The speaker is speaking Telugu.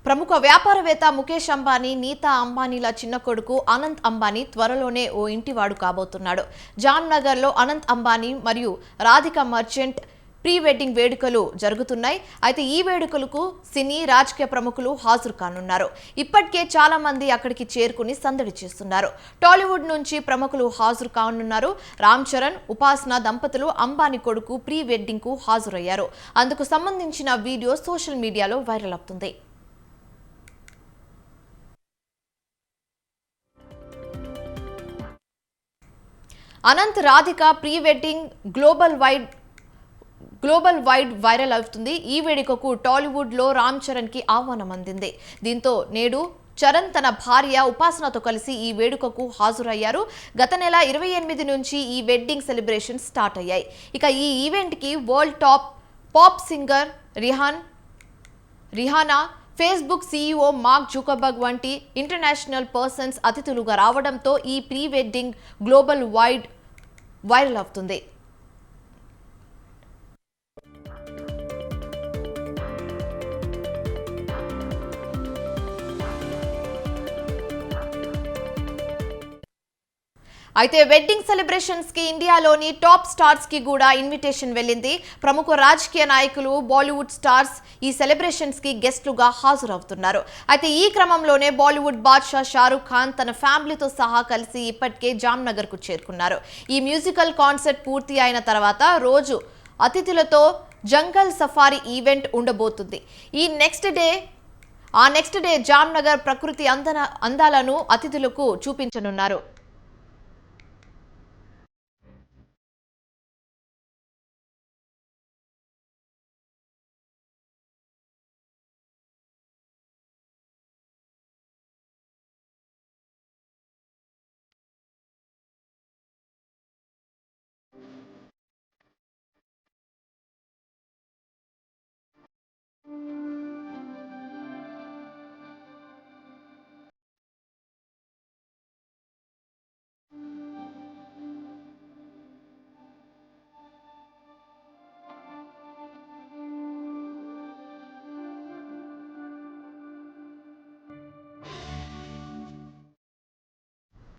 ప్రముఖ వ్యాపారవేత్త ముఖేష్ అంబానీ, నీతా అంబానీల చిన్న కొడుకు అనంత్ అంబానీ త్వరలోనే ఓ ఇంటివాడు కాబోతున్నాడు. జామ్నగర్లో అనంత్ అంబానీ మరియు రాధిక మర్చెంట్ ప్రీ వెడ్డింగ్ వేడుకలు జరుగుతున్నాయి. అయితే ఈ వేడుకలకు సినీ రాజకీయ ప్రముఖులు హాజరు కానున్నారు. ఇప్పటికే చాలా మంది అక్కడికి చేరుకుని సందడి చేస్తున్నారు. టాలీవుడ్ నుంచి ప్రముఖులు హాజరు కానున్నారు. రామ్ చరణ్, ఉపాసన దంపతులు అంబానీ కొడుకు ప్రీ వెడ్డింగ్ కు హాజరయ్యారు. అందుకు సంబంధించిన వీడియో సోషల్ మీడియాలో వైరల్ అవుతుంది. Anant Radhika pre wedding global wide viral అవుతుంది. ఈ వేడుకకు టాలీవుడ్ లో రామ్ చరణ్ కి ఆహ్వానం అందింది. దీంతో నేడు చరణ్ తన భార్య ఉపాసనతో కలిసి ఈ వేడుకకు హాజరయ్యారు. గత నెల 28 నుంచి ఈ వెడ్డింగ్ సెలబ్రేషన్ స్టార్ట్ అయ్యాయి. ఇక ఈ ఈవెంట్ కి world top pop singer Rihana, Facebook CEO mark Zuckerberg వంటి ఇంటర్నేషనల్ పర్సన్స్ అతిథులుగా రావడంతో ఈ ప్రీ వెడ్డింగ్ గ్లోబల్ వైరల్ అవుతుంది. అయితే వెడ్డింగ్ సెలబ్రేషన్స్ కి ఇండియాలోని టాప్ స్టార్స్ కి కూడా ఇన్విటేషన్ వెళ్ళింది. ప్రముఖ రాజకీయ నాయకులు, బాలీవుడ్ స్టార్స్ ఈ సెలబ్రేషన్స్ కి గెస్ట్లుగా హాజరవుతున్నారు. అయితే ఈ క్రమంలోనే బాలీవుడ్ బాద్షా షారూక్ ఖాన్ తన ఫ్యామిలీతో సహా కలిసి ఇప్పటికే జామ్నగర్ కు చేరుకున్నారు. ఈ మ్యూజికల్ కాన్సర్ట్ పూర్తి అయిన తర్వాత రోజు అతిథులతో జంగల్ సఫారీ ఈవెంట్ ఉండబోతుంది. నెక్స్ట్ డే జామ్నగర్ ప్రకృతి అందాలను అతిథులకు చూపించనున్నారు.